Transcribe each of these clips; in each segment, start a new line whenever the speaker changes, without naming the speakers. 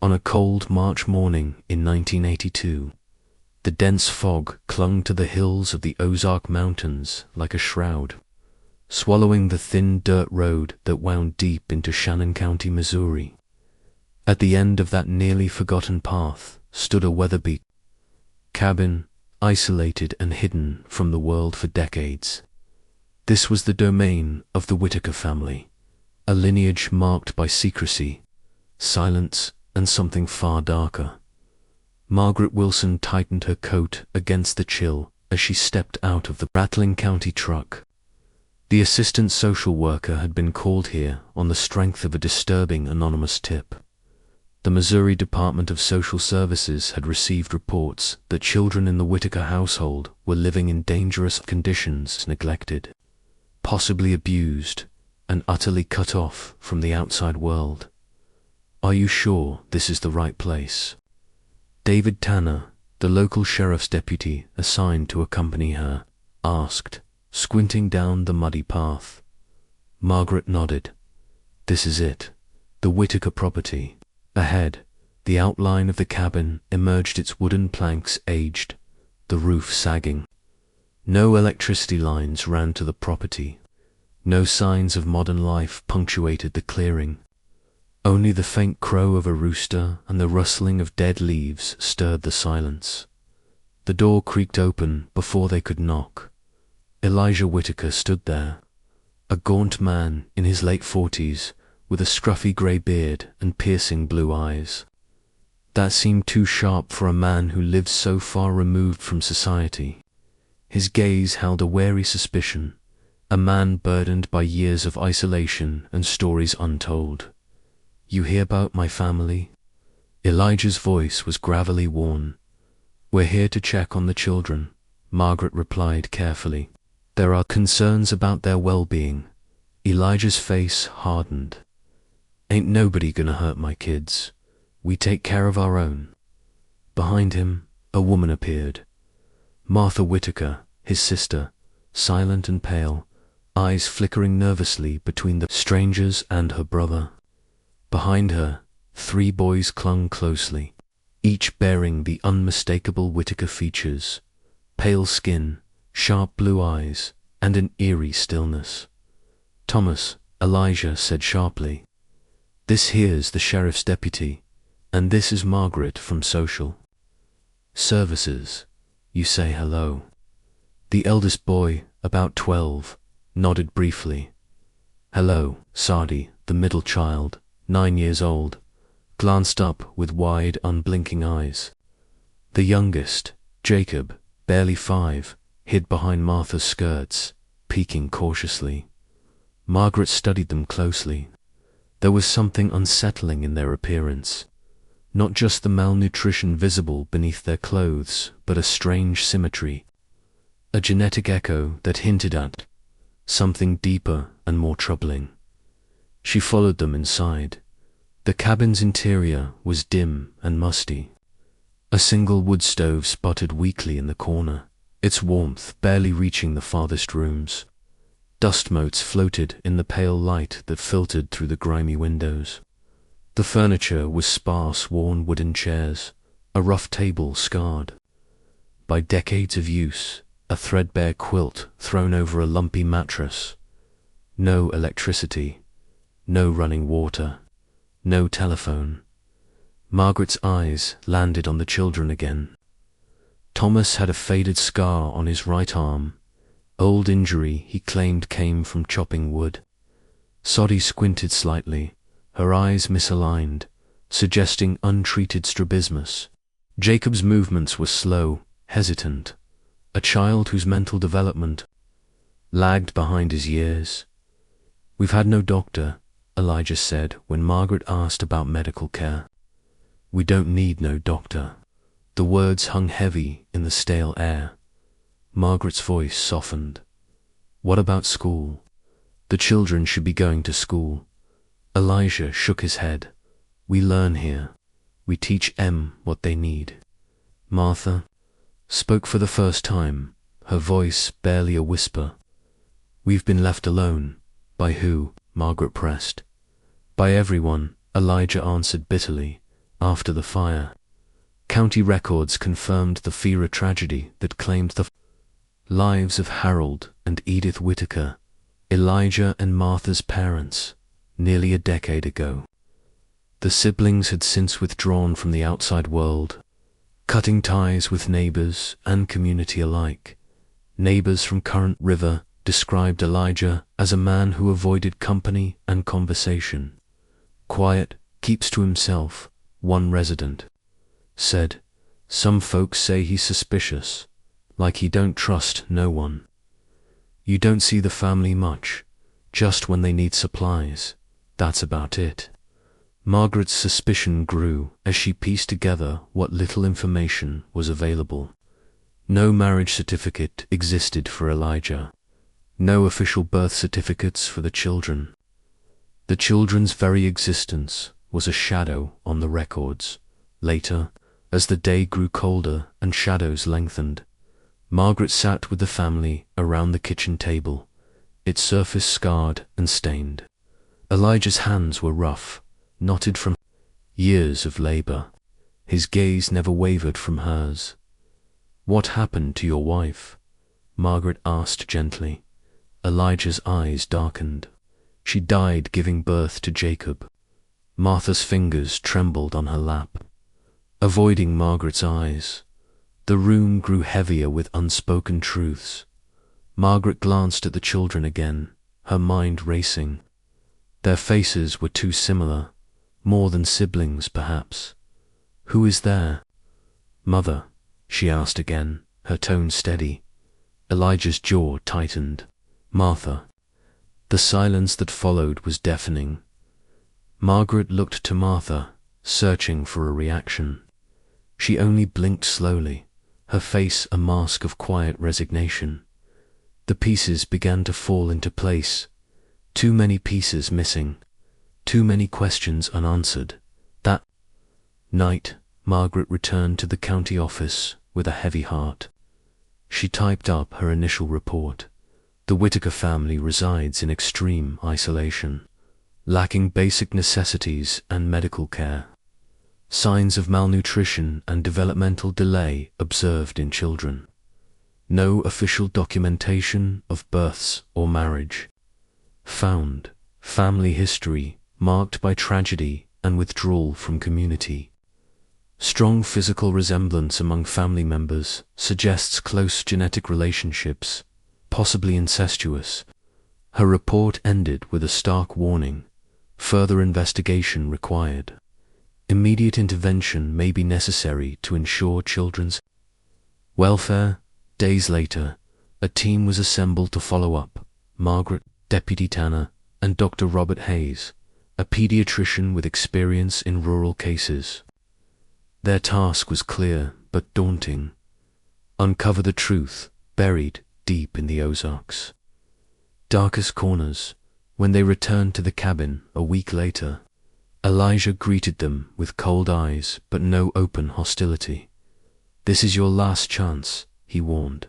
On a cold March morning in 1982, the dense fog clung to the hills of the Ozark Mountains like a shroud, swallowing the thin dirt road that wound deep into Shannon County, Missouri. At the end of that nearly forgotten path stood a weather-beaten cabin, isolated and hidden from the world for decades. This was the domain of the Whitaker family, a lineage marked by secrecy, silence, and something far darker. Margaret Wilson tightened her coat against the chill as she stepped out of the rattling county truck. The assistant social worker had been called here on the strength of a disturbing anonymous tip. The Missouri Department of Social Services had received reports that children in the Whitaker household were living in dangerous conditions, neglected, possibly abused, and utterly cut off from the outside world. "Are you sure this is the right place?" David Tanner, the local sheriff's deputy assigned to accompany her, asked, squinting down the muddy path. Margaret nodded. "This is it, the Whitaker property." Ahead, the outline of the cabin emerged, its wooden planks aged, the roof sagging. No electricity lines ran to the property. No signs of modern life punctuated the clearing. Only the faint crow of a rooster and the rustling of dead leaves stirred the silence. The door creaked open before they could knock. Elijah Whitaker stood there, a gaunt man in his late 40s, with a scruffy grey beard and piercing blue eyes. That seemed too sharp for a man who lived so far removed from society. His gaze held a wary suspicion, a man burdened by years of isolation and stories untold. "You hear about my family?" Elijah's voice was gravely worn. "We're here to check on the children," Margaret replied carefully. "There are concerns about their well-being." Elijah's face hardened. "Ain't nobody gonna hurt my kids. We take care of our own." Behind him, a woman appeared. Martha Whitaker, his sister, silent and pale, eyes flickering nervously between the strangers and her brother. Behind her, 3 boys clung closely, each bearing the unmistakable Whitaker features: pale skin, sharp blue eyes, and an eerie stillness. "Thomas," Elijah said sharply, "this here's the sheriff's deputy, and this is Margaret from Social Services. You say hello." The eldest boy, about 12, nodded briefly. "Hello." Sadi, the middle child, 9 years old, glanced up with wide, unblinking eyes. The youngest, Jacob, barely 5, hid behind Martha's skirts, peeking cautiously. Margaret studied them closely. There was something unsettling in their appearance. Not just the malnutrition visible beneath their clothes, but a strange symmetry. A genetic echo that hinted at something deeper and more troubling. She followed them inside. The cabin's interior was dim and musty. A single wood stove sputtered weakly in the corner, its warmth barely reaching the farthest rooms. Dust motes floated in the pale light that filtered through the grimy windows. The furniture was sparse, worn wooden chairs, a rough table scarred by decades of use, a threadbare quilt thrown over a lumpy mattress. No electricity, no running water, no telephone. Margaret's eyes landed on the children again. Thomas had a faded scar on his right arm, old injury he claimed came from chopping wood. Sodi squinted slightly, her eyes misaligned, suggesting untreated strabismus. Jacob's movements were slow, hesitant, a child whose mental development lagged behind his years. "We've had no doctor," Elijah said when Margaret asked about medical care. "We don't need no doctor." The words hung heavy in the stale air. Margaret's voice softened. "What about school? The children should be going to school." Elijah shook his head. "We learn here. We teach them what they need." Martha spoke for the first time, her voice barely a whisper. "We've been left alone." "By who?" Margaret pressed. "By everyone," Elijah answered bitterly, After the fire, county records confirmed the Fira tragedy that claimed the lives of Harold and Edith Whitaker, Elijah and Martha's parents, nearly a decade ago. The siblings had since withdrawn from the outside world, cutting ties with neighbors and community alike. Neighbors from Current River described Elijah as a man who avoided company and conversation. Quiet, keeps to himself, one resident said. Some folks say he's suspicious, like he don't trust no one. You don't see the family much, just when they need supplies. That's about it. Margaret's suspicion grew as she pieced together what little information was available. No marriage certificate existed for Elijah. No official birth certificates for the children. The children's very existence was a shadow on the records. Later, as the day grew colder and shadows lengthened, Margaret sat with the family around the kitchen table, its surface scarred and stained. Elijah's hands were rough, knotted from years of labor. His gaze never wavered from hers. "What happened to your wife?" Margaret asked gently. Elijah's eyes darkened. "She died giving birth to Jacob." Martha's fingers trembled on her lap. Avoiding Margaret's eyes, the room grew heavier with unspoken truths. Margaret glanced at the children again, her mind racing. Their faces were too similar, more than siblings perhaps. "Who is there?" "Mother," she asked again, her tone steady. Elijah's jaw tightened. "Martha." The silence that followed was deafening. Margaret looked to Martha, searching for a reaction. She only blinked slowly, her face a mask of quiet resignation. The pieces began to fall into place. Too many pieces missing. Too many questions unanswered. That night, Margaret returned to the county office with a heavy heart. She typed up her initial report. The Whitaker family resides in extreme isolation, lacking basic necessities and medical care. Signs of malnutrition and developmental delay observed in children. No official documentation of births or marriage. Found family history marked by tragedy and withdrawal from community. Strong physical resemblance among family members suggests close genetic relationships, possibly incestuous. Her report ended with a stark warning: further investigation required. Immediate intervention may be necessary to ensure children's welfare. Days later, a team was assembled to follow up. Margaret, Deputy Tanner, and Dr. Robert Hayes, a pediatrician with experience in rural cases. Their task was clear but daunting: uncover the truth buried deep in the Ozarks' darkest corners. When they returned to the cabin a week later, Elijah greeted them with cold eyes but no open hostility. "This is your last chance," he warned.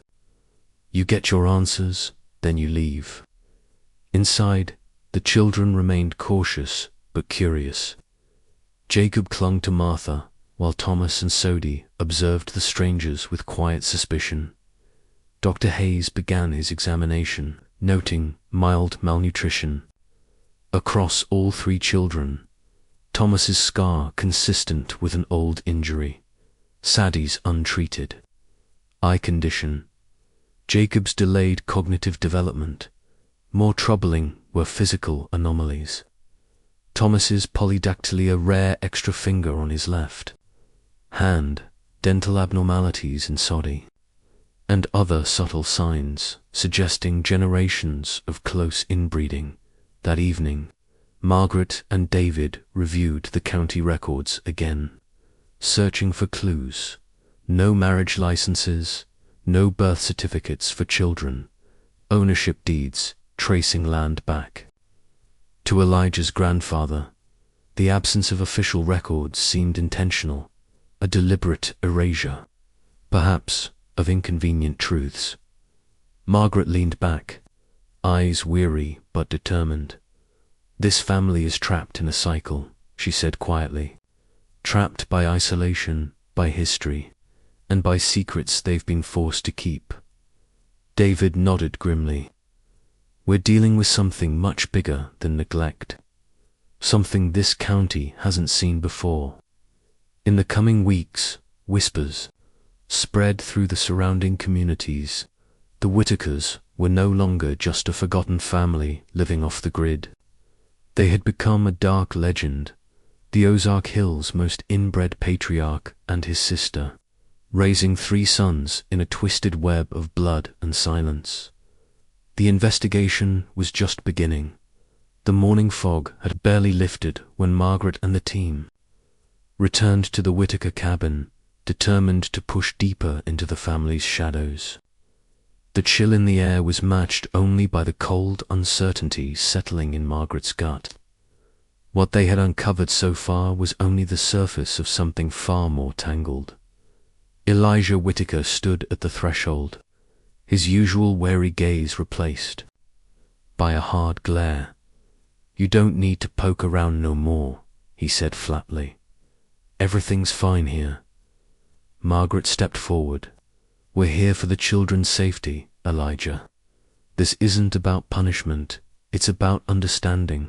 "You get your answers, then you leave." Inside, the children remained cautious but curious. Jacob clung to Martha, while Thomas and Sodie observed the strangers with quiet suspicion. Dr. Hayes began his examination, noting mild malnutrition across all three children. Thomas's scar consistent with an old injury. Sadie's untreated eye condition. Jacob's delayed cognitive development. More troubling were physical anomalies. Thomas's polydactyly, a rare extra finger on his left hand, dental abnormalities in Sodie, and other subtle signs suggesting generations of close inbreeding. That evening, Margaret and David reviewed the county records again, searching for clues. No marriage licenses, no birth certificates for children, ownership deeds tracing land back to Elijah's grandfather. The absence of official records seemed intentional, a deliberate erasure, perhaps, of inconvenient truths. Margaret leaned back, eyes weary but determined. "This family is trapped in a cycle," she said quietly. trapped by isolation, by history, and by secrets they've been forced to keep. David nodded grimly. We're dealing with something much bigger than neglect. Something this county hasn't seen before. In the coming weeks, whispers spread through the surrounding communities. The Whitakers were no longer just a forgotten family living off the grid. They had become a dark legend, the Ozark Hills' most inbred patriarch and his sister, raising 3 sons in a twisted web of blood and silence. The investigation was just beginning. The morning fog had barely lifted when Margaret and the team returned to the Whitaker cabin, determined to push deeper into the family's shadows. The chill in the air was matched only by the cold uncertainty settling in Margaret's gut. What they had uncovered so far was only the surface of something far more tangled. Elijah Whitaker stood at the threshold, his usual wary gaze replaced by a hard glare. "You don't need to poke around no more," he said flatly. "Everything's fine here." Margaret stepped forward. "We're here for the children's safety, Elijah. This isn't about punishment, it's about understanding.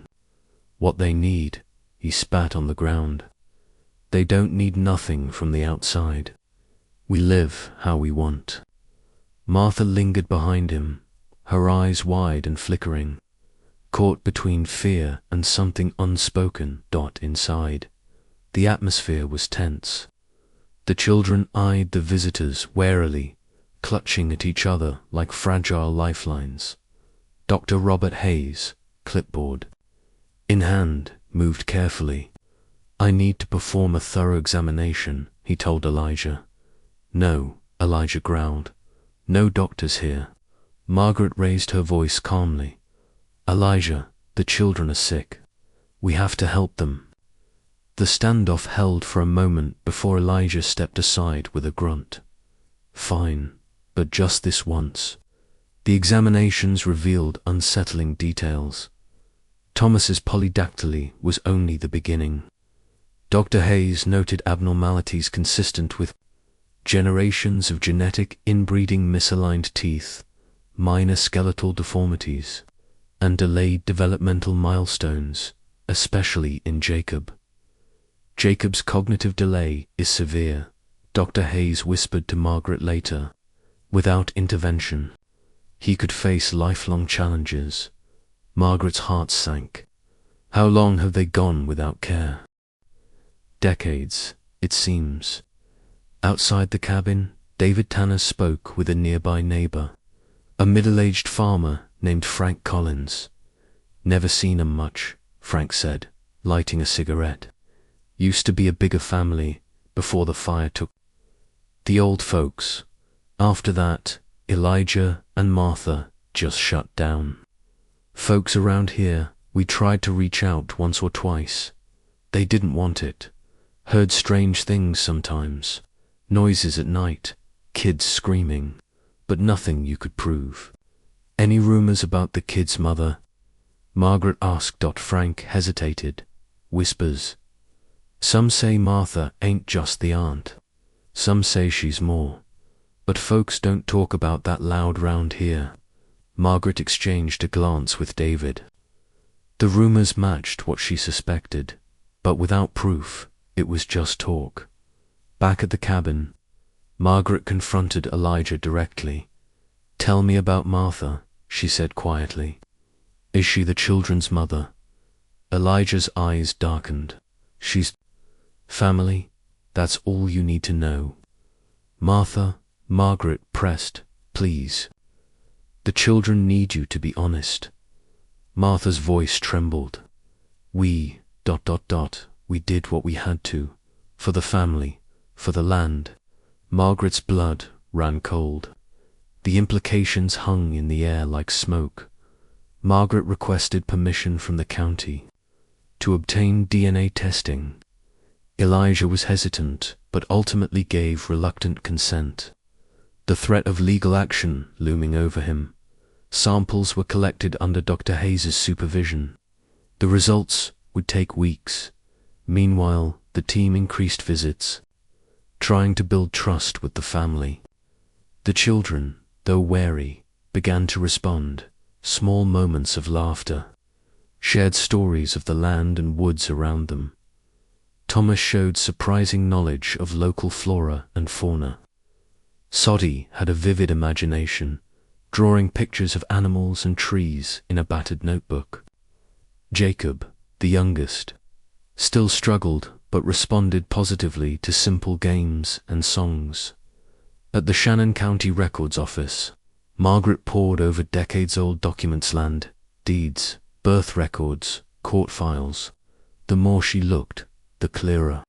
What they need," he spat on the ground. "They don't need nothing from the outside. We live how we want." Martha lingered behind him, her eyes wide and flickering, caught between fear and something unspoken inside. The atmosphere was tense. The children eyed the visitors warily, clutching at each other like fragile lifelines. Dr. Robert Hayes, clipboard in hand, moved carefully. "I need to perform a thorough examination," he told Elijah. "No," Elijah growled. "No doctors here." Margaret raised her voice calmly. "Elijah, the children are sick. We have to help them." The standoff held for a moment before Elijah stepped aside with a grunt. "Fine, but just this once." The examinations revealed unsettling details. Thomas's polydactyly was only the beginning. Dr. Hayes noted abnormalities consistent with generations of genetic inbreeding, misaligned teeth, minor skeletal deformities, and delayed developmental milestones, especially in Jacob. "Jacob's cognitive delay is severe," Dr. Hayes whispered to Margaret later. "Without intervention, he could face lifelong challenges." Margaret's heart sank. How long have they gone without care? Decades, it seems. Outside the cabin, David Tanner spoke with a nearby neighbor, a middle-aged farmer named Frank Collins. "Never seen 'em much," Frank said, lighting a cigarette. "Used to be a bigger family before the fire took the old folks. After that, Elijah and Martha just shut down. Folks around here, we tried to reach out once or twice. They didn't want it. Heard strange things sometimes. Noises at night, kids screaming, but nothing you could prove." "Any rumors about the kid's mother?" Margaret asked. Frank hesitated. "Whispers. Some say Martha ain't just the aunt. Some say she's more. But folks don't talk about that loud round here." Margaret exchanged a glance with David. The rumors matched what she suspected, but without proof. It was just talk. Back at the cabin, Margaret confronted Elijah directly. "Tell me about Martha," she said quietly. "Is she the children's mother?" Elijah's eyes darkened. "She's family. That's all you need to know." "Martha," Margaret pressed, "please. The children need you to be honest." Martha's voice trembled. We did what we had to. For the family, for the land." Margaret's blood ran cold. The implications hung in the air like smoke. Margaret requested permission from the county to obtain DNA testing. Elijah was hesitant, but ultimately gave reluctant consent. The threat of legal action looming over him. Samples were collected under Dr. Hayes' supervision. The results would take weeks. Meanwhile, the team increased visits, trying to build trust with the family. The children, though wary, began to respond. Small moments of laughter, shared stories of the land and woods around them. Thomas showed surprising knowledge of local flora and fauna. Soddy had a vivid imagination, drawing pictures of animals and trees in a battered notebook. Jacob, the youngest, still struggled but responded positively to simple games and songs. At the Shannon County Records Office, Margaret pored over decades-old documents, land deeds, birth records, court files. The more she looked, the clearer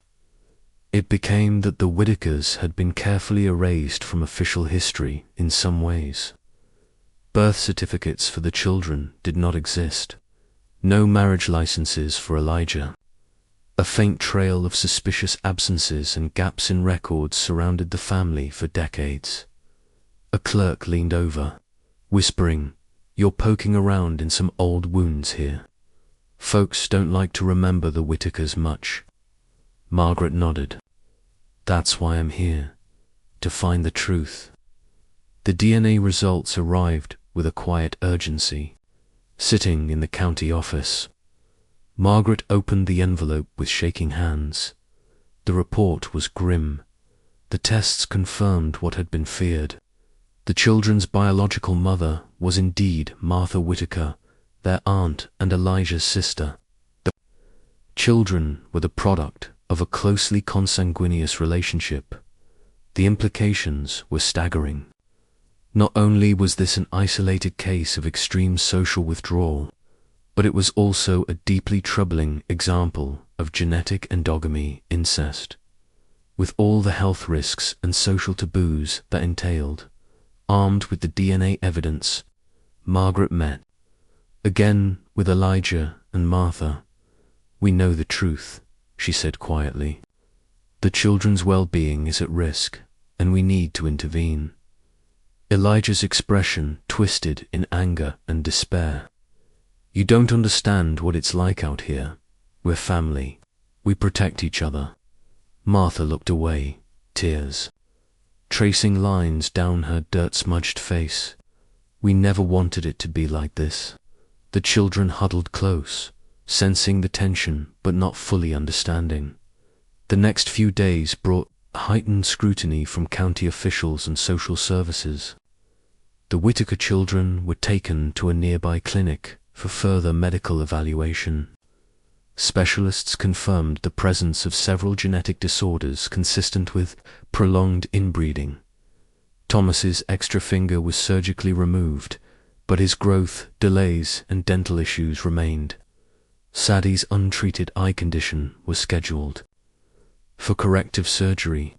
it became that the Whitakers had been carefully erased from official history in some ways. Birth certificates for the children did not exist. No marriage licenses for Elijah. A faint trail of suspicious absences and gaps in records surrounded the family for decades. A clerk leaned over, whispering, "You're poking around in some old wounds here. Folks don't like to remember the Whitakers much." Margaret nodded. "That's why I'm here, to find the truth." The DNA results arrived with a quiet urgency. Sitting in the county office, Margaret opened the envelope with shaking hands. The report was grim. The tests confirmed what had been feared. The children's biological mother was indeed Martha Whitaker, their aunt and Elijah's sister. The children were the product of a closely consanguineous relationship. The implications were staggering. Not only was this an isolated case of extreme social withdrawal, but it was also a deeply troubling example of genetic endogamy incest, with all the health risks and social taboos that entailed. Armed with the DNA evidence, Margaret met again with Elijah and Martha. "We know the truth," she said quietly. "The children's well-being is at risk, and we need to intervene." Elijah's expression twisted in anger and despair. "You don't understand what it's like out here. We're family. We protect each other." Martha looked away, tears tracing lines down her dirt-smudged face. "We never wanted it to be like this." The children huddled close, sensing the tension but not fully understanding. The next few days brought heightened scrutiny from county officials and social services. The Whitaker children were taken to a nearby clinic for further medical evaluation. Specialists confirmed the presence of several genetic disorders consistent with prolonged inbreeding. Thomas's extra finger was surgically removed, but his growth, delays, and dental issues remained. Sadie's untreated eye condition was scheduled for corrective surgery,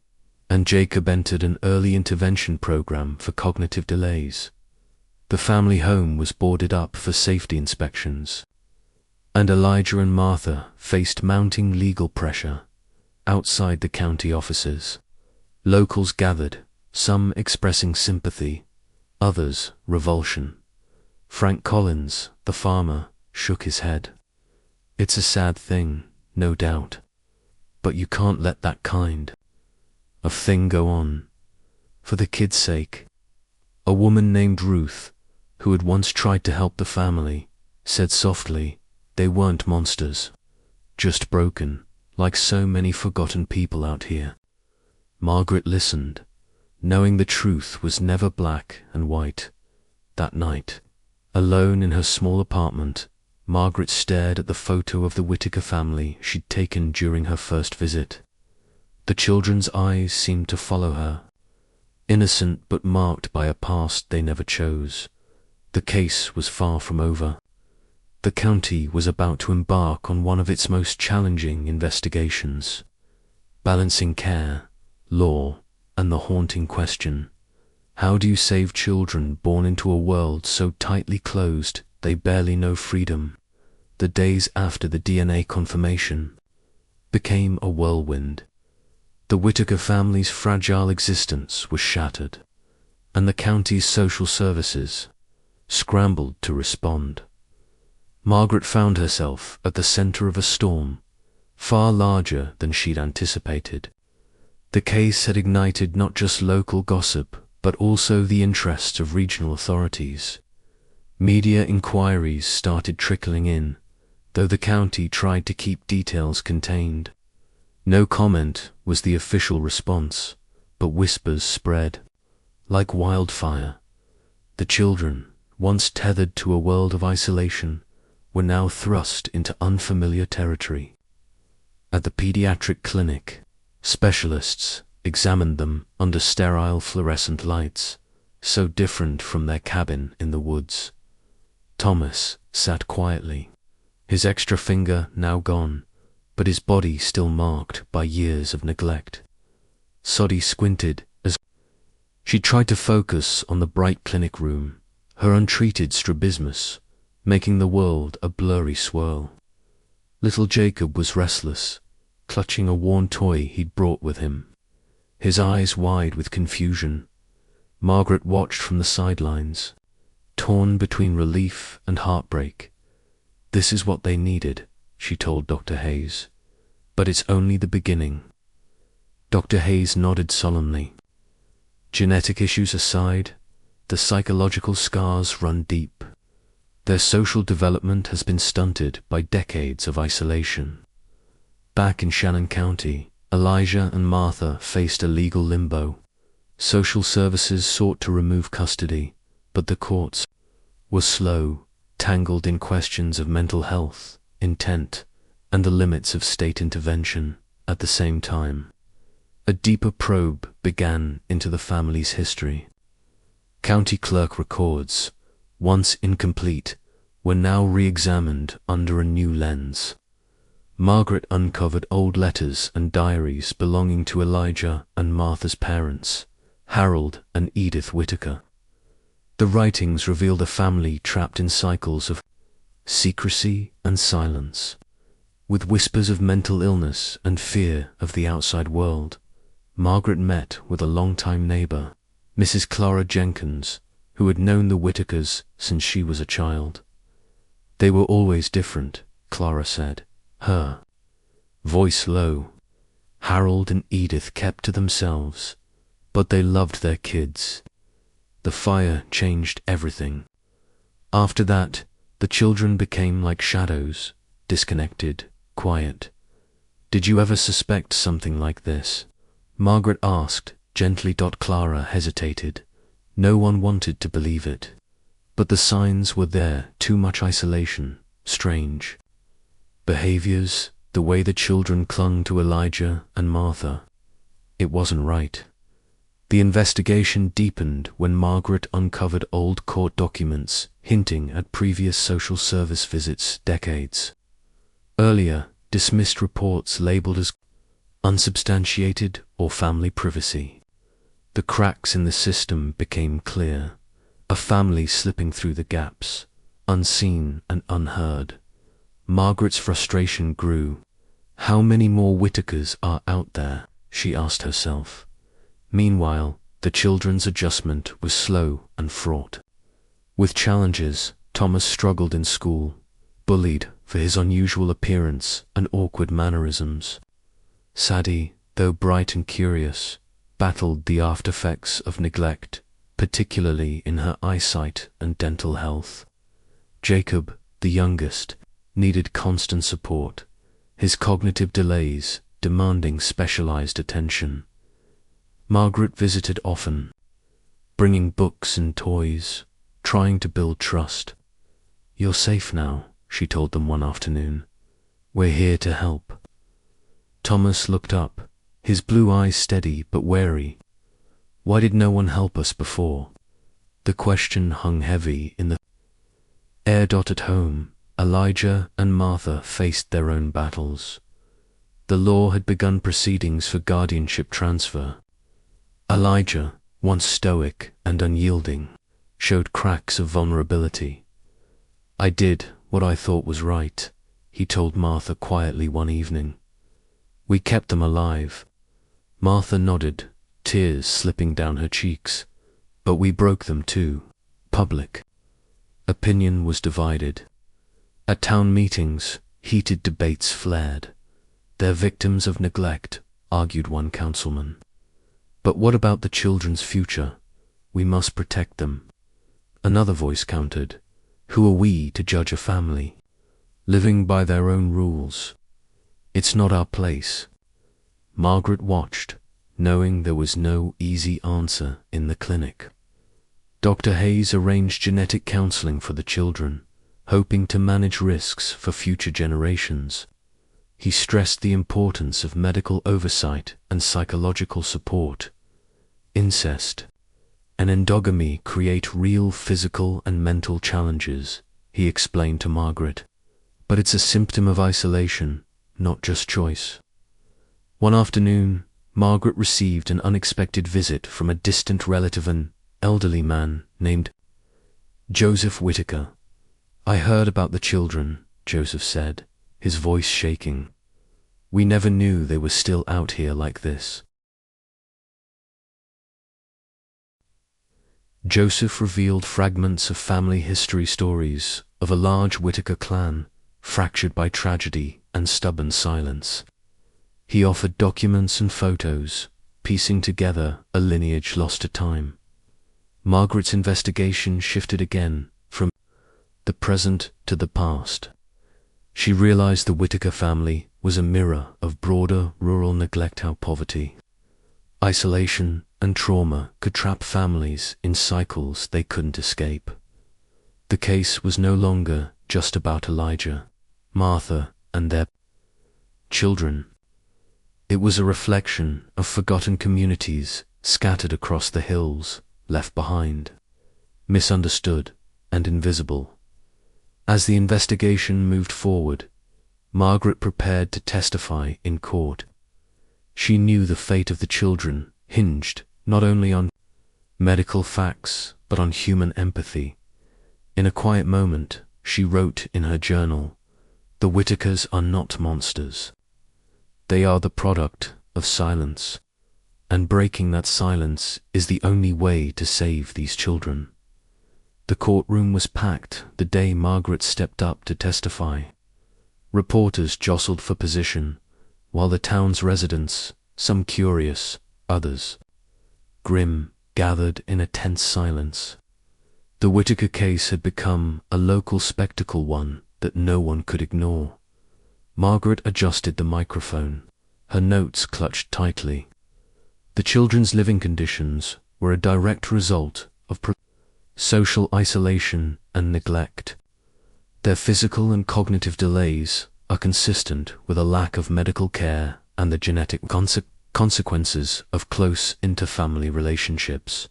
and Jacob entered an early intervention program for cognitive delays. The family home was boarded up for safety inspections, and Elijah and Martha faced mounting legal pressure outside the county offices. Locals gathered, some expressing sympathy, others revulsion. Frank Collins, the farmer, shook his head. "It's a sad thing, no doubt, but you can't let that kind of thing go on. For the kids' sake." A woman named Ruth, who had once tried to help the family, said softly, "They weren't monsters, just broken, like so many forgotten people out here." Margaret listened, knowing the truth was never black and white. That night, alone in her small apartment, Margaret stared at the photo of the Whitaker family she'd taken during her first visit. The children's eyes seemed to follow her, innocent but marked by a past they never chose. The case was far from over. The county was about to embark on one of its most challenging investigations, balancing care, law, and the haunting question: how do you save children born into a world so tightly closed they barely know freedom? The days after the DNA confirmation became a whirlwind. The Whitaker family's fragile existence was shattered, and the county's social services scrambled to respond. Margaret found herself at the center of a storm, far larger than she'd anticipated. The case had ignited not just local gossip, but also the interests of regional authorities. Media inquiries started trickling in, though the county tried to keep details contained. No comment was the official response, but whispers spread. Like wildfire, the children, once tethered to a world of isolation, were now thrust into unfamiliar territory. At the pediatric clinic, specialists examined them under sterile fluorescent lights, so different from their cabin in the woods. Thomas sat quietly, his extra finger now gone, but his body still marked by years of neglect. Soddy squinted as she tried to focus on the bright clinic room, her untreated strabismus making the world a blurry swirl. Little Jacob was restless, clutching a worn toy he'd brought with him, his eyes wide with confusion. Margaret watched from the sidelines, torn between relief and heartbreak. "This is what they needed," she told Dr. Hayes, "but it's only the beginning." Dr. Hayes nodded solemnly. Genetic issues aside, the psychological scars run deep. Their social development has been stunted by decades of isolation. Back in Shannon County, Elijah and Martha faced a legal limbo. Social services sought to remove custody, but the courts were slow, tangled in questions of mental health, intent, and the limits of state intervention. At the same time, a deeper probe began into the family's history. County clerk records, once incomplete, were now re-examined under a new lens. Margaret uncovered old letters and diaries belonging to Elijah and Martha's parents, Harold and Edith Whitaker. The writings revealed a family trapped in cycles of secrecy and silence, with whispers of mental illness and fear of the outside world. Margaret met with a longtime neighbor, Mrs. Clara Jenkins, who had known the Whitakers since she was a child. "They were always different," Clara said, her voice low. Harold and Edith kept to themselves, but they loved their kids. The fire changed everything. After that, the children became like shadows, disconnected, quiet. "Did you ever suspect something like this?" Margaret asked gently. Clara hesitated. No one wanted to believe it. But the signs were there: too much isolation, strange behaviors, the way the children clung to Elijah and Martha. It wasn't right. The investigation deepened when Margaret uncovered old court documents hinting at previous social service visits decades earlier, dismissed reports labeled as unsubstantiated or family privacy. The cracks in the system became clear, a family slipping through the gaps, unseen and unheard. Margaret's frustration grew. How many more Whitakers are out there, she asked herself. Meanwhile, the children's adjustment was slow and fraught. With challenges, Thomas struggled in school, bullied for his unusual appearance and awkward mannerisms. Sadie, though bright and curious, battled the aftereffects of neglect, particularly in her eyesight and dental health. Jacob, the youngest, needed constant support, his cognitive delays demanding specialized attention. Margaret visited often, bringing books and toys, trying to build trust. "You're safe now," she told them one afternoon. "We're here to help." Thomas looked up, his blue eyes steady but wary. Why did no one help us before? The question hung heavy in the air. At home, Elijah and Martha faced their own battles. The law had begun proceedings for guardianship transfer. Elijah, once stoic and unyielding, showed cracks of vulnerability. "I did what I thought was right," he told Martha quietly one evening. "We kept them alive." Martha nodded, tears slipping down her cheeks. "But we broke them too." Public opinion was divided. At town meetings, heated debates flared. They're victims of neglect, argued one councilman. But what about the children's future? We must protect them. Another voice countered. Who are we to judge a family? Living by their own rules. It's not our place. Margaret watched, knowing there was no easy answer in the clinic. Dr. Hayes arranged genetic counseling for the children, hoping to manage risks for future generations. He stressed the importance of medical oversight and psychological support. Incest and endogamy create real physical and mental challenges, he explained to Margaret. But it's a symptom of isolation, not just choice. One afternoon, Margaret received an unexpected visit from a distant relative, an elderly man named Joseph Whitaker. I heard about the children, Joseph said, his voice shaking. We never knew they were still out here like this. Joseph revealed fragments of family history stories of a large Whitaker clan, fractured by tragedy and stubborn silence. He offered documents and photos, piecing together a lineage lost to time. Margaret's investigation shifted again from the present to the past. She realized the Whitaker family was a mirror of broader rural neglect, how poverty, isolation, and trauma could trap families in cycles they couldn't escape. The case was no longer just about Elijah, Martha, and their children. It was a reflection of forgotten communities scattered across the hills, left behind, misunderstood, and invisible. As the investigation moved forward, Margaret prepared to testify in court. She knew the fate of the children hinged not only on medical facts, but on human empathy. In a quiet moment, she wrote in her journal, "The Whitakers are not monsters. They are the product of silence, and breaking that silence is the only way to save these children." The courtroom was packed the day Margaret stepped up to testify. Reporters jostled for position, while the town's residents, some curious, others grim, gathered in a tense silence. The Whitaker case had become a local spectacle, one that no one could ignore. Margaret adjusted the microphone, her notes clutched tightly. The children's living conditions were a direct result of social isolation and neglect. Their physical and cognitive delays are consistent with a lack of medical care and the genetic consequences of close interfamily relationships.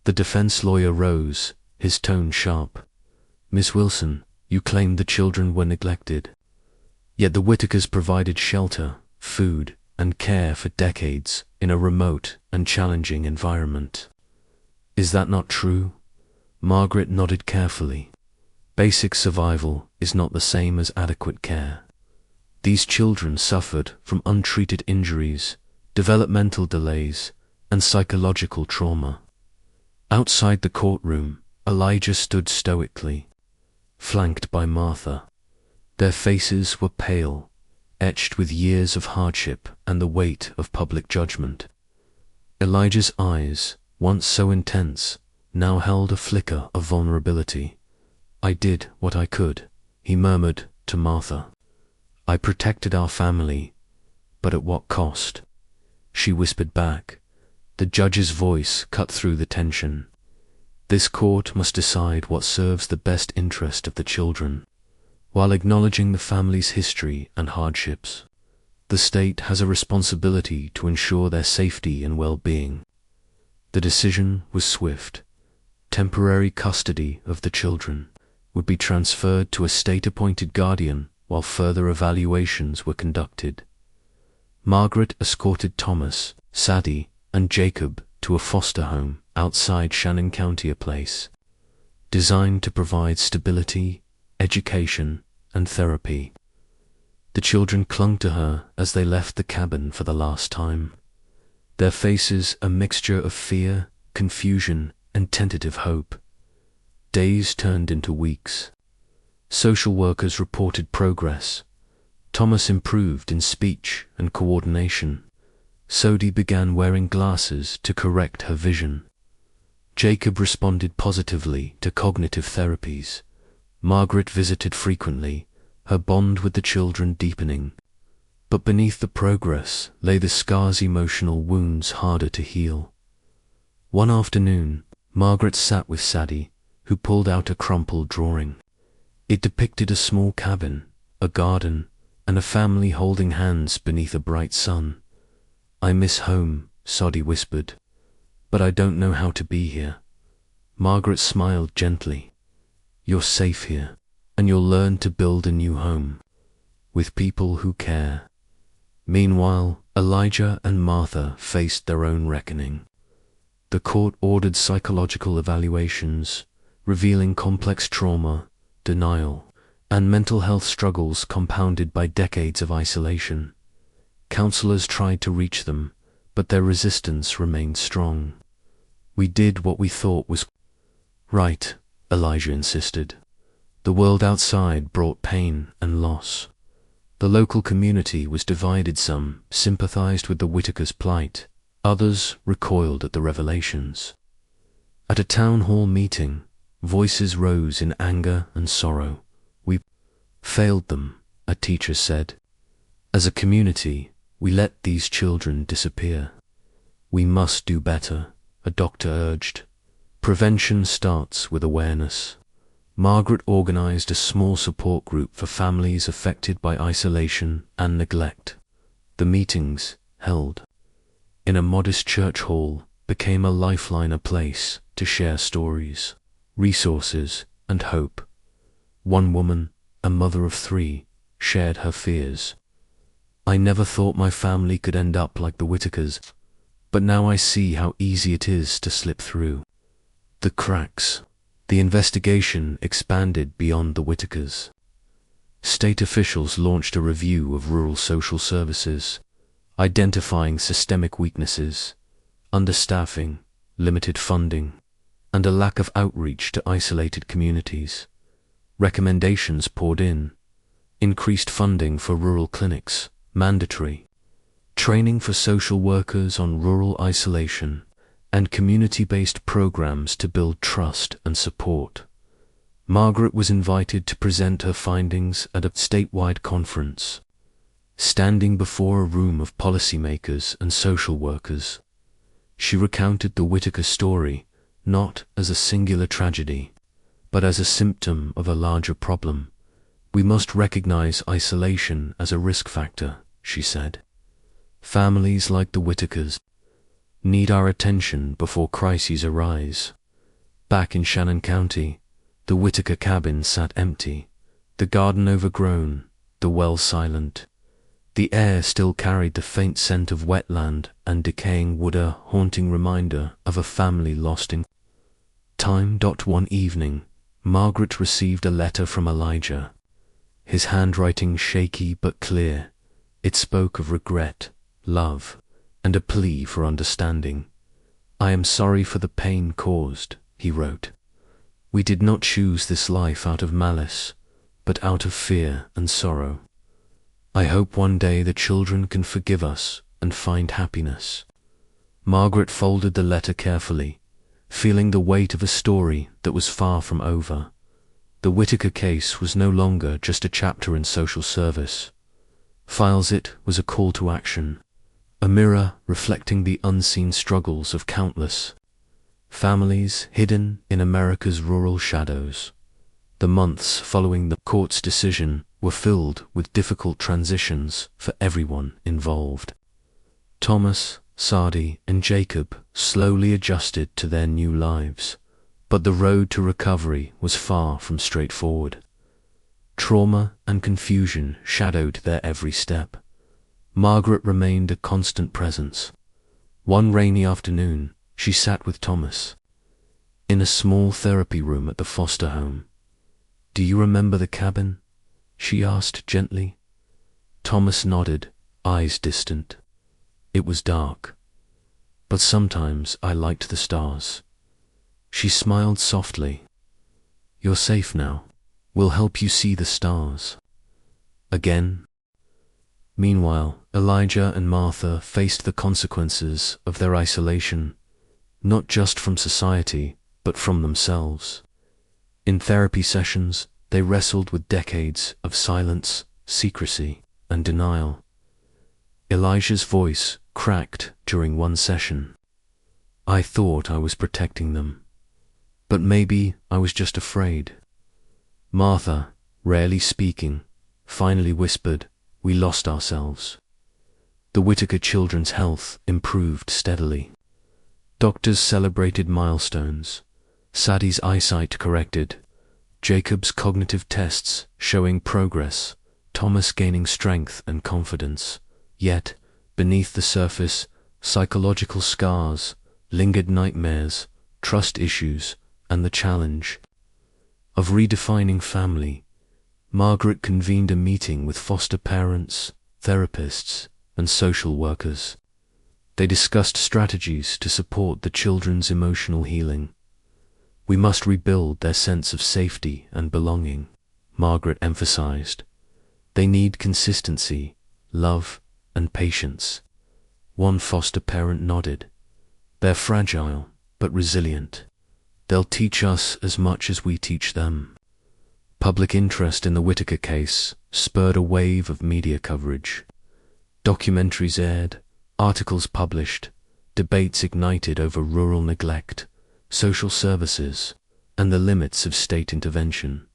The defense lawyer rose, his tone sharp. "Miss Wilson, you claimed the children were neglected. Yet the Whitakers provided shelter, food, and care for decades in a remote and challenging environment. Is that not true?" Margaret nodded carefully. Basic survival is not the same as adequate care. These children suffered from untreated injuries, developmental delays, and psychological trauma. Outside the courtroom, Elijah stood stoically, flanked by Martha. Their faces were pale, etched with years of hardship and the weight of public judgment. Elijah's eyes, once so intense, now held a flicker of vulnerability. "I did what I could," he murmured to Martha. "I protected our family, but at what cost?" She whispered back. The judge's voice cut through the tension. "This court must decide what serves the best interest of the children, while acknowledging the family's history and hardships. The state has a responsibility to ensure their safety and well-being." The decision was swift. Temporary custody of the children would be transferred to a state-appointed guardian while further evaluations were conducted. Margaret escorted Thomas, Sadie, and Jacob to a foster home outside Shannon County, a place designed to provide stability, education, and therapy. The children clung to her as they left the cabin for the last time, their faces a mixture of fear, confusion, and tentative hope. Days turned into weeks. Social workers reported progress, Thomas improved in speech and coordination. Sodie began wearing glasses to correct her vision. Jacob responded positively to cognitive therapies. Margaret visited frequently, her bond with the children deepening. But beneath the progress lay the scars, emotional wounds harder to heal. One afternoon, Margaret sat with Sadie, who pulled out a crumpled drawing. It depicted a small cabin, a garden, and a family holding hands beneath a bright sun. "I miss home," Sadie whispered, "but I don't know how to be here." Margaret smiled gently. "You're safe here, and you'll learn to build a new home, with people who care." Meanwhile, Elijah and Martha faced their own reckoning. The court ordered psychological evaluations, revealing complex trauma, denial, and mental health struggles compounded by decades of isolation. Counselors tried to reach them, but their resistance remained strong. "We did what we thought was right," Elijah insisted. "The world outside brought pain and loss." The local community was divided. Some sympathized with the Whitakers' plight, others recoiled at the revelations. At a town hall meeting, voices rose in anger and sorrow. "We failed them," a teacher said. "As a community, we let these children disappear." "We must do better," a doctor urged. "Prevention starts with awareness." Margaret organized a small support group for families affected by isolation and neglect. The meetings, held in a modest church hall, became a lifeline, a place to share stories, resources, and hope. One woman, a mother of 3, shared her fears. "I never thought my family could end up like the Whitakers, but now I see how easy it is to slip through the cracks." The investigation expanded beyond the Whitakers. State officials launched a review of rural social services, identifying systemic weaknesses, understaffing, limited funding, and a lack of outreach to isolated communities. Recommendations poured in: increased funding for rural clinics, mandatory training for social workers on rural isolation, and community-based programs to build trust and support. Margaret was invited to present her findings at a statewide conference. Standing before a room of policymakers and social workers, she recounted the Whitaker story not as a singular tragedy, but as a symptom of a larger problem. "We must recognize isolation as a risk factor," she said. "Families like the Whitakers need our attention before crises arise." Back in Shannon County, the Whitaker cabin sat empty, the garden overgrown, the well silent. The air still carried the faint scent of wetland and decaying wood, a haunting reminder of a family lost in time. One evening, Margaret received a letter from Elijah. His handwriting shaky but clear, it spoke of regret, love, and a plea for understanding. "I am sorry for the pain caused," he wrote. "We did not choose this life out of malice, but out of fear and sorrow. I hope one day the children can forgive us and find happiness." Margaret folded the letter carefully, feeling the weight of a story that was far from over. The Whitaker case was no longer just a chapter in social service. Files it was a call to action, a mirror reflecting the unseen struggles of countless families hidden in America's rural shadows. The months following the court's decision were filled with difficult transitions for everyone involved. Thomas, Sadie, and Jacob slowly adjusted to their new lives, but the road to recovery was far from straightforward. Trauma and confusion shadowed their every step. Margaret remained a constant presence. One rainy afternoon, she sat with Thomas in a small therapy room at the foster home. "Do you remember the cabin?" she asked gently. Thomas nodded, eyes distant. "It was dark, but sometimes I liked the stars." She smiled softly. "You're safe now. We'll help you see the stars." Again, Meanwhile, Elijah and Martha faced the consequences of their isolation, not just from society, but from themselves. In therapy sessions, they wrestled with decades of silence, secrecy, and denial. Elijah's voice cracked during one session. "I thought I was protecting them, but maybe I was just afraid." Martha, rarely speaking, finally whispered, "We lost ourselves." The Whitaker children's health improved steadily. Doctors celebrated milestones. Sadie's eyesight corrected, Jacob's cognitive tests showing progress, Thomas gaining strength and confidence. Yet, beneath the surface, psychological scars, lingered nightmares, trust issues, and the challenge of redefining family. Margaret convened a meeting with foster parents, therapists, and social workers. They discussed strategies to support the children's emotional healing. "We must rebuild their sense of safety and belonging," Margaret emphasized. "They need consistency, love, and patience." One foster parent nodded. "They're fragile, but resilient. They'll teach us as much as we teach them." Public interest in the Whitaker case spurred a wave of media coverage. Documentaries aired, articles published, debates ignited over rural neglect, social services, and the limits of state intervention.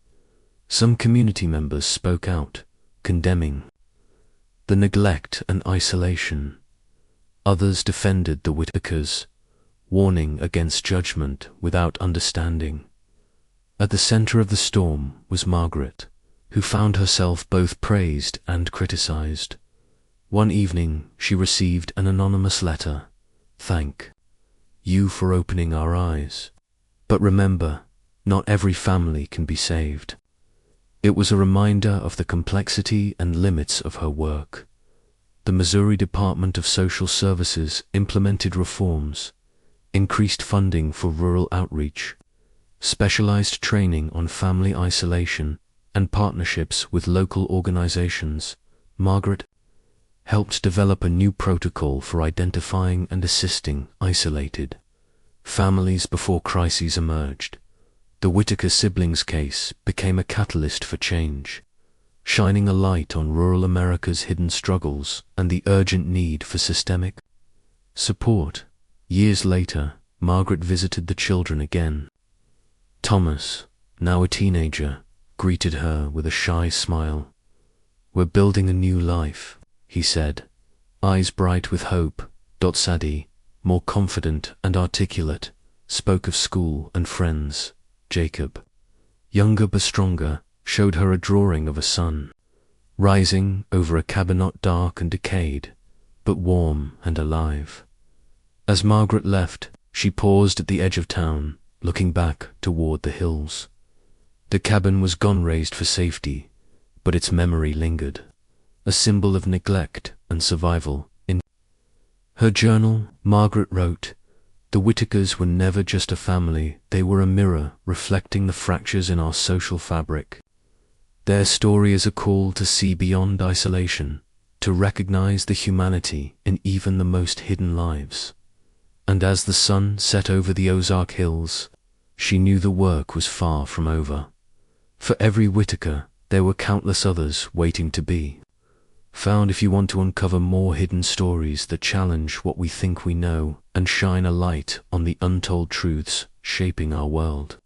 Some community members spoke out, condemning the neglect and isolation. Others defended the Whitakers, warning against judgment without understanding. At the center of the storm was Margaret, who found herself both praised and criticized. One evening, she received an anonymous letter. "Thank you for opening our eyes. But remember, not every family can be saved." It was a reminder of the complexity and limits of her work. The Missouri Department of Social Services implemented reforms, increased funding for rural outreach, specialized training on family isolation, and partnerships with local organizations. Margaret helped develop a new protocol for identifying and assisting isolated families before crises emerged. The Whitaker siblings case became a catalyst for change, shining a light on rural America's hidden struggles and the urgent need for systemic support. Years later, Margaret visited the children again. Thomas, now a teenager, greeted her with a shy smile. "We're building a new life," he said, eyes bright with hope. Sadie, more confident and articulate, spoke of school and friends. Jacob, younger but stronger, showed her a drawing of a sun rising over a cabinet dark and decayed, but warm and alive. As Margaret left, she paused at the edge of town, looking back toward the hills. The cabin was gone, razed for safety, but its memory lingered, a symbol of neglect and survival. In her journal, Margaret wrote, "The Whitakers were never just a family, they were a mirror reflecting the fractures in our social fabric. Their story is a call to see beyond isolation, to recognize the humanity in even the most hidden lives." And as the sun set over the Ozark Hills, she knew the work was far from over. For every Whitaker, there were countless others waiting to be found. If you want to uncover more hidden stories that challenge what we think we know and shine a light on the untold truths shaping our world,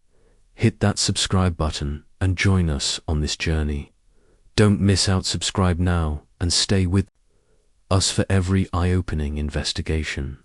hit that subscribe button and join us on this journey. Don't miss out. Subscribe now and stay with us for every eye-opening investigation.